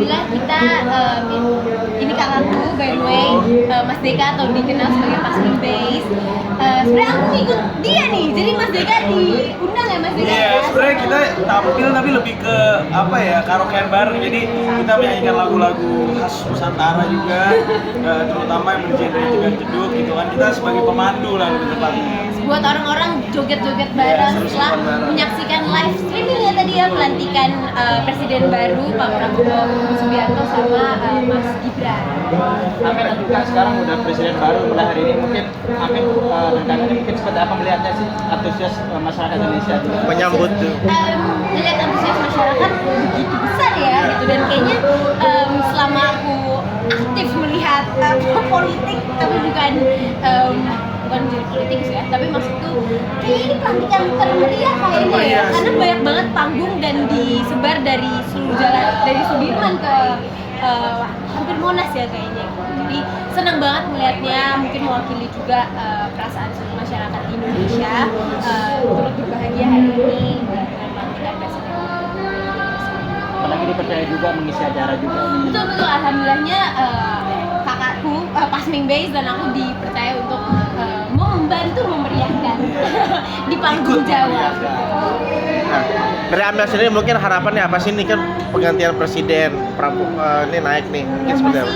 alhamdulillah kita ini kakakku by the way, Mas Deka atau dikenal sebagai Pasmin Base. Sebenarnya aku ikut dia nih, jadi Mas Deka diundang ya Mas Deka? Iya, sebenarnya kita tampil tapi lebih ke apa ya, karaokean bareng. Jadi kita menyanyikan lagu-lagu khas Nusantara juga, terutama yang bergenre jeduk gitu kan. Kita sebagai pemandu lah lebih tepatnya. Buat orang-orang joget-joget bareng setelah menyaksikan live streaming ya tadi ya pelantikan Presiden baru Pak Prabowo Subianto sama Mas Gibran. Amin juga sekarang udah presiden baru pada hari ini, mungkin Amin rencananya mungkin seperti apa melihatnya sih antusias masyarakat Indonesia menyambut tuh? Melihat antusias masyarakat begitu besar ya gitu, dan kayaknya selama aku aktif melihat politik tapi bukan jadi politik sih ya, tapi maksudku kayaknya ini pelantikan termeriah kayaknya ya, karena banyak banget panggung dan disebar dari seluruh jalan, dari Sudirman ke hampir Monas ya kayaknya. Jadi senang banget melihatnya, mungkin mewakili juga perasaan seluruh masyarakat Indonesia turut berbahagia hari ini dengan pelantikan Presiden. apalagi dipercaya juga mengisi acara juga. Betul, alhamdulillahnya kakakku Pasming Base dan aku dipercaya untuk membantu memeriahkan di panggung Jawa. Nah, dari Amel sendiri mungkin harapannya apa sih, ini kan penggantian presiden Prabowo ini naik nih, mungkin seperti apa?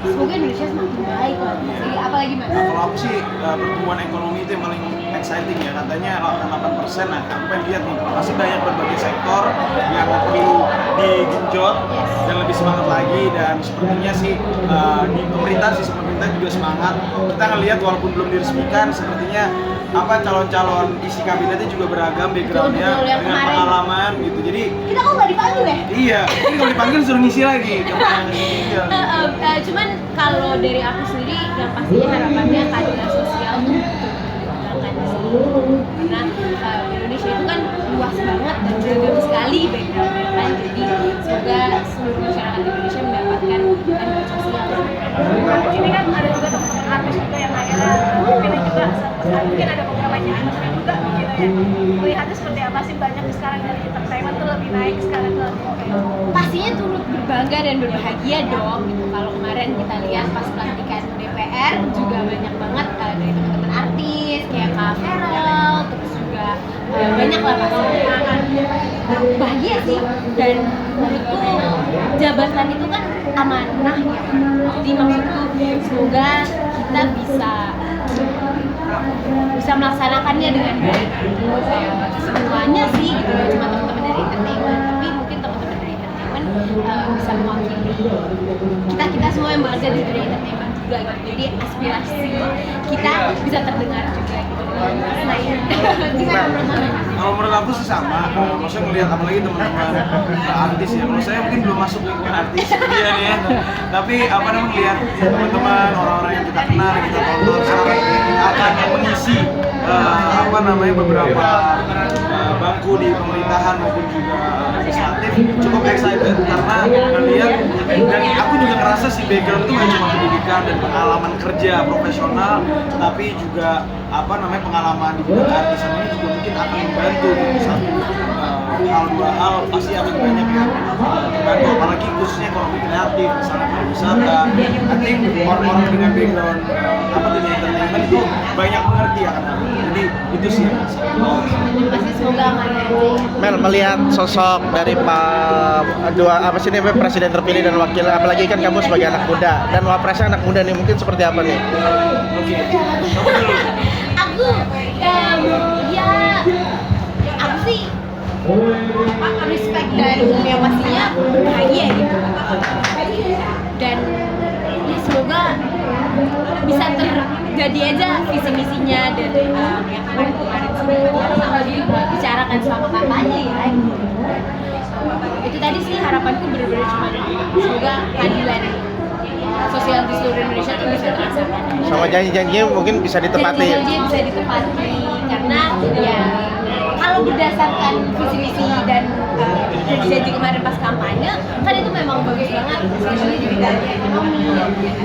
Semoga Indonesia semakin baik lah. Apalagi Mas? Nah, kalau aku sih pertumbuhan ekonomi itu yang paling exciting ya, katanya 8%. Nah, aku pengen lihat nih, masih banyak berbagai sektor yang perlu digenjot dan lebih semangat lagi, dan sepertinya sih di pemerintahan, sisi pemerintah juga semangat. Kita ngelihat walaupun belum diresmikan, sepertinya calon-calon isi kabinetnya juga beragam backgroundnya dengan pengalaman gitu. Jadi kita kok nggak dipanggil ya? Iya, ini kalau dipanggil suruh ngisi lagi. Cuman kalau dari aku sendiri yang pastinya harapannya keadilan sosial tuh dikembangkan di sini, karena Indonesia itu kan luas banget dan beragam sekali backgroundnya kan. Jadi semoga seluruh masyarakat Indonesia mendapatkan keadilan sosial. Ini kan ada juga teman-teman artis juga yang akhirnya pilih juga, mungkin ada beberapa yang entertainment juga gitu ya. Melihatnya seperti apa sih, banyak sekarang dari entertainment tuh lebih naik sekarang tuh pastinya turut berbangga dan berbahagia dong gitu. Kalau kemarin kita lihat pas pelantikan DPR juga banyak banget dari teman-teman artis kayak Kak Ferel, terus juga banyak lah pastinya bahagia sih. Dan menurutku jabatan itu kan amanah ya, jadi maksudku semoga kita bisa melaksanakannya dengan baik. Semuanya sih gitu, ya cuma teman-teman dari entertainment, tapi mungkin teman-teman dari entertainment bisa mewakili kita semua yang bekerja di dunia entertainment juga gitu. Jadi aspirasi kita bisa terdengar juga gitu. Gimana menurut? Kalau menurut aku sih sama, maksudnya melihat apalagi teman-teman artis ya. Kalau saya mungkin belum masuk lingkungan artis dia nih ya. Tapi apa namanya, melihat teman-teman orang-orang yang kita kenal, yang kita tonton sekarang akan mengisi beberapa bangku di pemerintahan maupun juga legislatif, cukup excited karena melihat, dan aku juga ngerasa si background itu nggak cuma pendidikan dan pengalaman kerja profesional, tapi juga pengalaman di bidang artisan ini juga mungkin akan membantu di satu hal dua hal pasti akan banyak yang membantu, apalagi khususnya ekonomi kreatif, misalnya pariwisata. I think orang-orang dengan background dunia entertainment itu banyak mengerti akan hal ini. Jadi itu sih yang pasti semoga aman. Mel, melihat sosok dari presiden terpilih dan wakil, apalagi kan kamu sebagai anak muda dan wapresnya anak muda nih, mungkin seperti apa nih? Oke, kamu dulu. Aku aku sih respect dan yang pastinya bahagia gitu, dan ya semoga bisa terjadi aja visi misinya dan yang kemarin sudah dibicarakan selama kampanye ya gitu. Itu tadi sih harapanku, benar-benar cuma semoga keadilan sosial di seluruh Indonesia tuh bisa terlaksana. Sama janji-janjinya mungkin bisa ditepati. Janji bisa ditepati karena ya kalau berdasarkan visi misi dan janji kemarin pas kampanye kan itu memang bagus banget, especially di bidang ekonomi.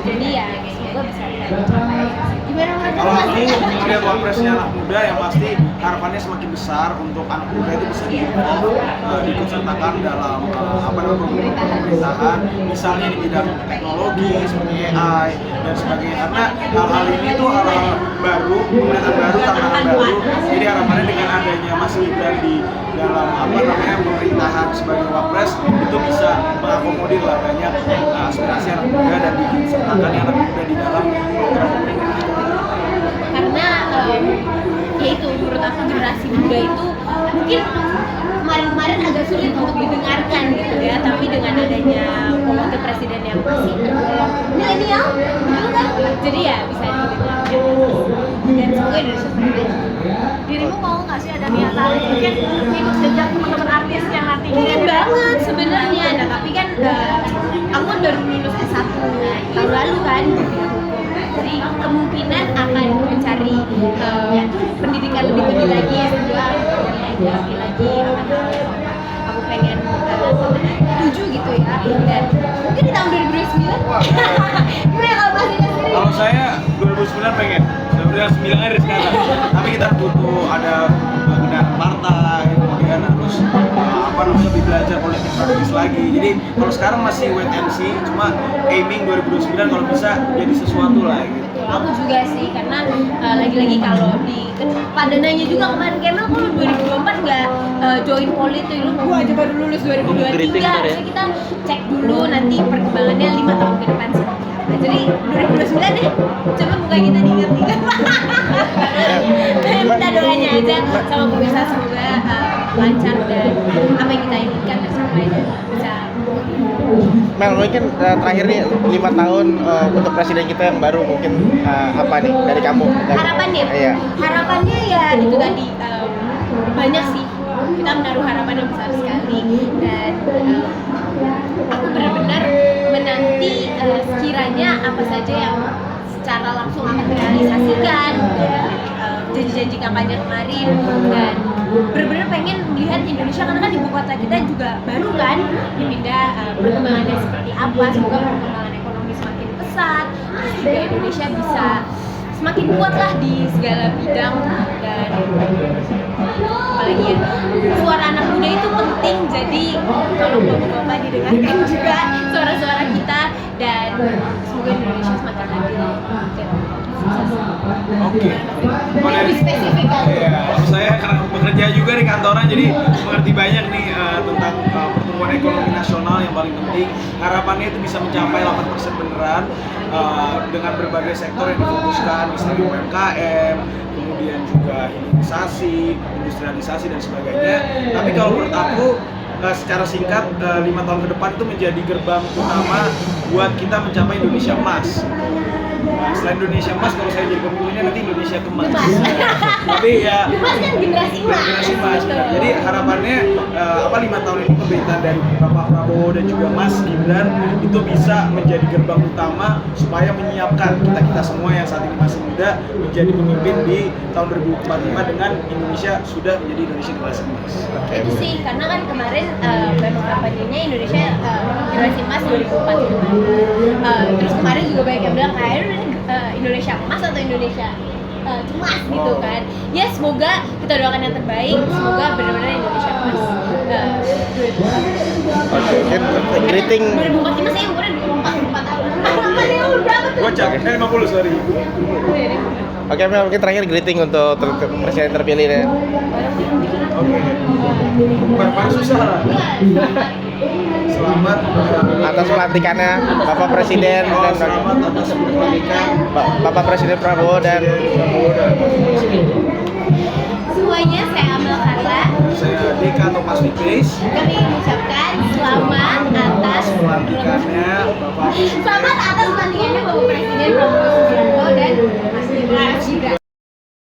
Jadi ya semoga bisa dicapai. Gimana menurut Kalau Mas? aku melihat wapresnya anak muda, yang pasti harapannya semakin besar untuk anak muda itu bisa diikutsertakan dalam program pemerintahan, misalnya di bidang teknologi seperti AI dan sebagainya. Karena hal-hal ini tuh hal-hal baru, pemerintahan baru, tantangan baru. Jadi harapannya dengan adanya Mas Gibran di dalam pemerintahan sebagai wapres itu bisa mengakomodir lah banyak aspirasi anak muda dan diikutsertakan anak muda di dalam program pemerintahan. Karena ya itu menurut aku generasi muda itu mungkin kemarin-kemarin agak sulit untuk didengarkan gitu ya, tapi dengan adanya wakil presiden yang masih tergolong milenial gitu kan, jadi ya bisa didengarkan dan semoga Indonesia semakin maju. Dirimu mau nggak sih ada niatan mungkin ikut jejak teman-teman artis yang nanti Pengen banget sebenarnya, nah tapi kan aku kan baru lulus S1 tahun lalu kan di bidang hukum, jadi kemungkinan akan mencari pendidikan lebih tinggi lagi, S2 lagi aku pengen tujuh gitu ya, dan mungkin di tahun 2029 gimana kalau Mas Ida sendiri? Kalau saya 2009 pengen, 2009 dari sekarang. Tapi kita butuh ada kendaraan partai, kemudian harus lebih belajar politik strategis lagi. Jadi kalau sekarang masih wait and see, cuma aiming 2009 kalau bisa jadi sesuatu lah gitu. Aku juga sih, karena lagi-lagi kalau pada nanya juga kemarin Kemal kalau 2024 nggak join politik, gua aja baru lulus 2023, harusnya kita cek dulu nanti perkembangannya 5 tahun ke depan seperti apa. Jadi 2029 deh, coba buka kita diingat-ingat. Minta doanya aja sama pemirsa, semoga lancar dan apa yang kita inginkan tercapai dan bisa. Mel, mungkin terakhir nih 5 tahun untuk presiden kita yang baru mungkin apa nih dari kamu? Harapannya? Iya. Harapannya ya itu tadi, banyak sih, kita menaruh harapan yang besar sekali dan aku benar-benar menanti sekiranya apa saja yang secara langsung akan terrealisasikan dari janji-janji kampanye kemarin, dan benar-benar pengen melihat Indonesia, karena kan ibu kota kita juga baru kan dipindah, perkembangannya seperti apa, semoga perkembangan ekonomi semakin pesat, terus juga Indonesia bisa semakin kuat lah di segala bidang, dan apalagi ya suara anak muda itu penting, jadi kalau bapak-bapak didengarkan juga suara-suara kita, dan semoga Indonesia semakin adil dan sukses. Oke. Lebih spesifik kan? Iya, saya karena bekerja juga di kantoran, jadi mengerti banyak nih tentang pertumbuhan ekonomi nasional yang paling penting. Harapannya itu bisa mencapai 8% beneran dengan berbagai sektor yang difokuskan, misalnya UMKM, kemudian juga hilirisasi, industrialisasi dan sebagainya. Tapi kalau menurut aku secara singkat 5 tahun ke depan itu menjadi gerbang utama buat kita mencapai Indonesia emas. Nah, selain Indonesia emas, kalau saya jadi pemimpinnya nanti Indonesia kemas. Tapi ya Gemas kan generasi emas. generasi emas. Jadi harapannya 5 tahun ini pemerintahan dari Bapak Prabowo dan juga Mas Gibran itu bisa menjadi gerbang utama supaya menyiapkan kita semua yang saat ini masih muda menjadi pemimpin di tahun 2045 dengan Indonesia sudah menjadi Indonesia generasi emas. Itu sih, karena kan kemarin memang kampanyenya Indonesia generasi emas 2045. Terus kemarin juga banyak yang bilang Indonesia emas atau Indonesia cemas gitu kan. Ya semoga kita doakan yang terbaik, semoga benar-benar Indonesia emas 2045. Greeting 2045 saya umurnya 24 tahun. Dia umur berapa tuh? Gocak, saya 50 sorry. Oke, Mel, mungkin terakhir greeting untuk presiden terpilih deh. Oke. Paling susah lah. Selamat Atas pelantikannya Bapak Presiden dan selamat atas pelantikan Bapak Presiden Prabowo dan Semuanya, saya Amel Carla. saya Dika atau Mas Base. Kami mengucapkan selamat atas Pelantikannya Bapak Presiden. Selamat atas pelantikannya Bapak Presiden Prabowo Subianto dan Mas Gibran.